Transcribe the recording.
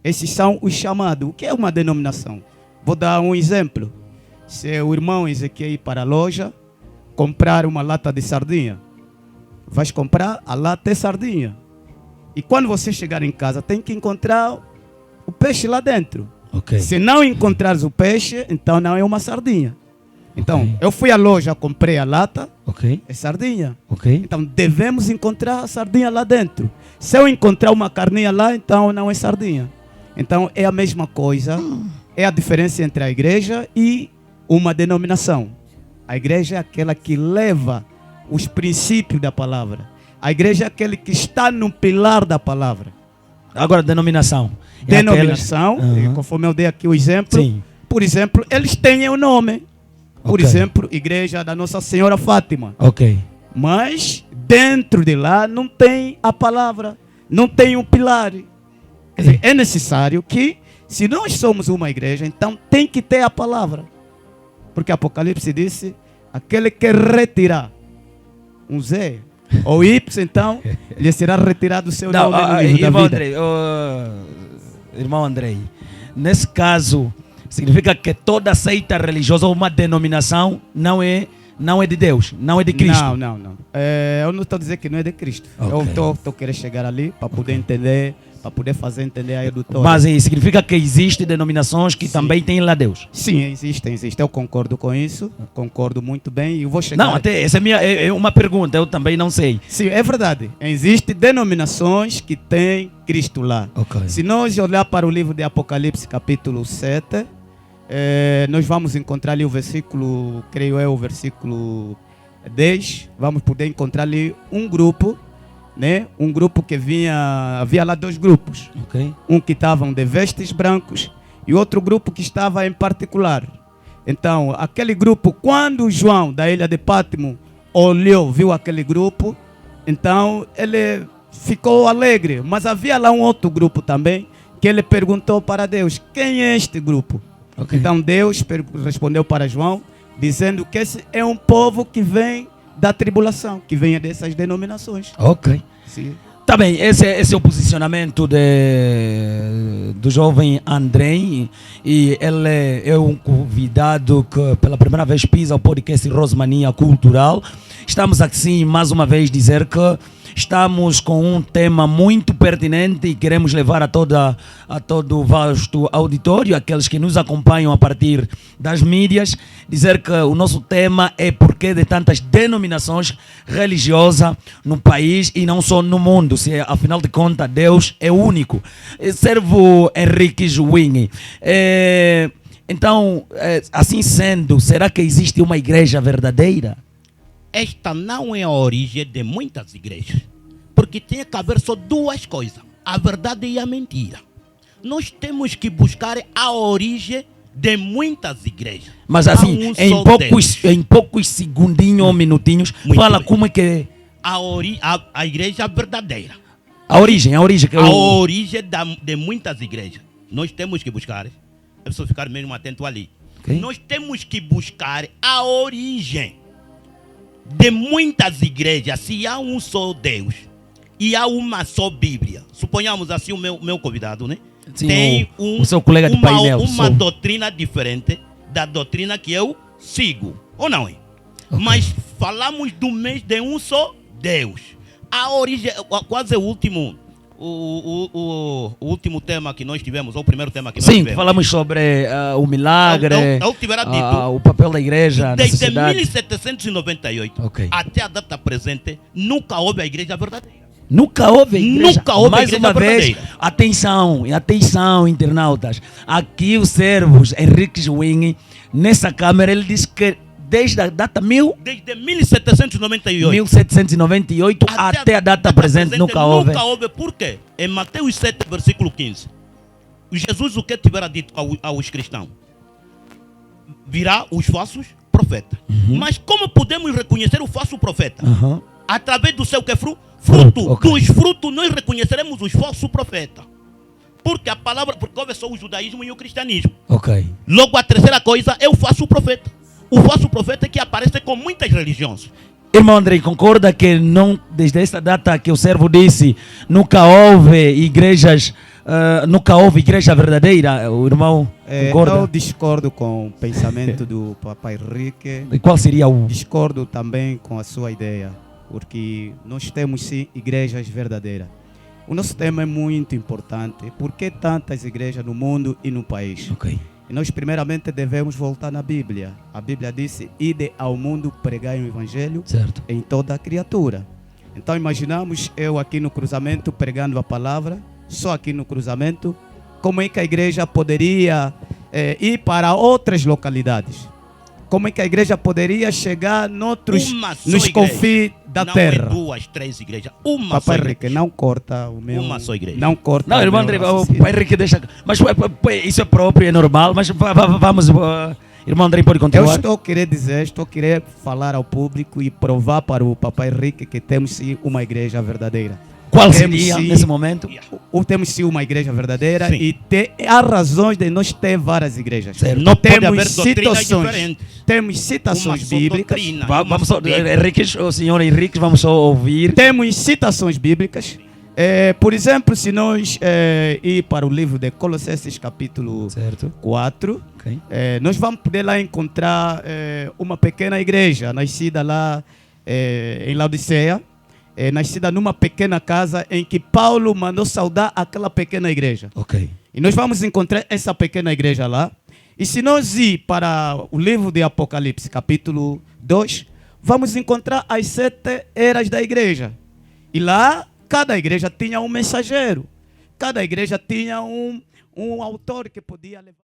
Esses são os chamados. O que é uma denominação? Vou dar um exemplo. Se o irmão Ezequiel ir para a loja comprar uma lata de sardinha, vais comprar a lata de sardinha. E quando você chegar em casa, tem que encontrar o peixe lá dentro. Okay. Se não encontrares o peixe, então não é uma sardinha. Então, Okay. eu fui à loja, comprei a lata, Ok. é sardinha. Ok. Então, devemos encontrar a sardinha lá dentro. Se eu encontrar uma carninha lá, então não é sardinha. Então, é a mesma coisa. É a diferença entre a igreja e uma denominação. A igreja é aquela que leva os princípios da palavra. A igreja é aquele que está no pilar da palavra. Agora, denominação. É Denominação, aqueles... conforme eu dei aqui o exemplo. Sim. Por exemplo, eles têm o nome. Por Ok. exemplo, Igreja da Nossa Senhora Fátima. Ok. Mas dentro de lá não tem a palavra, não tem um pilar. Quer dizer, é necessário que, se nós somos uma igreja, então tem que ter a palavra. Porque Apocalipse disse, aquele que retirar um Z ou Y, então, lhe será retirado o seu nome no livro da irmão vida. Andrei, irmão Andrei, nesse caso, significa que toda seita religiosa ou uma denominação não é de Deus, não é de Cristo. Não. Eu não estou dizendo que não é de Cristo. Ok. Eu estou querendo chegar ali para poder entender, para poder fazer entender a edutora. Mas significa que existem denominações que também têm lá Deus. Sim, existe. Eu concordo com isso, concordo muito bem e eu vou chegar... Não, até essa é uma pergunta, eu também não sei. Sim, é verdade. Existem denominações que têm Cristo lá. Ok. Se nós olhar para o livro de Apocalipse, capítulo 7, nós vamos encontrar ali o versículo, creio eu, o versículo 10. Vamos poder encontrar ali um grupo, né? Um grupo que havia lá dois grupos. Ok. Um que estavam de vestes brancos e outro grupo que estava em particular. Então, aquele grupo, quando João da ilha de Pátimo olhou, viu aquele grupo, então ele ficou alegre. Mas havia lá um outro grupo também que ele perguntou para Deus, quem é este grupo? Okay. Então Deus respondeu para João, dizendo que esse é um povo que vem da tribulação, que vem dessas denominações. Ok. Sim. Tá bem, esse é o posicionamento do jovem Andrei, e ele é um convidado que pela primeira vez pisa o podcast Rosmania Cultural. Estamos aqui mais uma vez dizer que estamos com um tema muito pertinente e queremos levar a todo o vasto auditório, aqueles que nos acompanham a partir das mídias, dizer que o nosso tema é porquê de tantas denominações religiosas no país e não só no mundo, se afinal de contas Deus é único. Servo Henrique Juini. Então, assim sendo, será que existe uma igreja verdadeira? Esta não é a origem de muitas igrejas, porque tem que haver só duas coisas, a verdade e a mentira. Nós temos que buscar a origem de muitas igrejas. Mas assim, em poucos segundinhos ou minutinhos, Muito fala bem. como é que é A igreja verdadeira. a origem. Que A origem de muitas igrejas. Nós temos que buscar, é preciso ficar mesmo atento ali. Ok. Nós temos que buscar a origem de muitas igrejas. Se há um só Deus e há uma só Bíblia, suponhamos assim o meu convidado, né? Sim, tem o seu colega de painel. uma doutrina diferente da doutrina que eu sigo, ou não é? Ok. Mas falamos de um só Deus. A origem, quase o último tema que nós tivemos, ou o primeiro tema que nós Sim, tivemos. falamos sobre o milagre, Eu tivera dito, o papel da igreja na desde sociedade. 1798 Ok. até a data presente, nunca houve a igreja verdadeira. Nunca houve igreja. Nunca houve Mais igreja uma vez, verdadeira. atenção, internautas. Aqui o servos Henrique Juini, nessa câmera, ele diz que desde a data Desde 1798 1798 até a data presente nunca houve. Nunca houve, por quê? Em Mateus 7, versículo 15, Jesus o que tivera dito aos cristãos? Virá os falsos profetas. Mas como podemos reconhecer o falso profeta? Uhum. Através do seu que fruto. Ok. Dos frutos nós reconheceremos os falsos profetas. Porque a palavra, porque houve só o judaísmo e o cristianismo. Ok. Logo a terceira coisa é o falso profeta. O falso profeta é que aparece com muitas religiões. Irmão Andrei, concorda que não, desde essa data que o servo disse, nunca houve igrejas nunca houve igreja verdadeira, o irmão Eu concorda? discordo com o pensamento do Papai Henrique. E qual seria o... Discordo também com a sua ideia, porque nós temos sim igrejas verdadeiras. O nosso tema é muito importante. Por que tantas igrejas no mundo e no país? Ok. E nós primeiramente devemos voltar na Bíblia. A Bíblia disse: ide ao mundo, pregai o Evangelho Certo. em toda a criatura. Então imaginamos eu aqui no cruzamento pregando a palavra, só aqui no cruzamento, como é que a igreja poderia ir para outras localidades? Como é que a igreja poderia chegar noutros, Uma só nos igreja. confins da não terra? é 2, 3 igrejas. Uma Papai só Henrique, igreja. não corta o meu... Uma só igreja. Não corta Não, o irmão meu André, o raciocínio. Pai Henrique deixa... Mas isso é próprio, é normal, mas vamos... irmão André pode Eu continuar? estou querendo falar ao público e provar para o Papai Henrique que temos sim uma igreja verdadeira. Qual Temos seria, sim- nesse momento? Temos sim uma igreja verdadeira Sim. e há razões de nós ter várias igrejas. Certo. Não pode Temos haver doutrinas citações, diferentes. temos Uma citações só bíblicas. doutrina, Vamos só... uma só Bíblia. Henrique, o senhor Henrique, vamos só ouvir. Temos citações bíblicas. Por exemplo, se nós ir para o livro de Colossenses capítulo Certo. 4, Ok. nós vamos poder lá encontrar uma pequena igreja, nascida lá em Laodiceia, nascida numa pequena casa em que Paulo mandou saudar aquela pequena igreja. Ok. E nós vamos encontrar essa pequena igreja lá. E se nós ir para o livro de Apocalipse, capítulo 2, vamos encontrar as 7 eras da igreja. E lá, cada igreja tinha um mensageiro. Cada igreja tinha um autor que podia levar.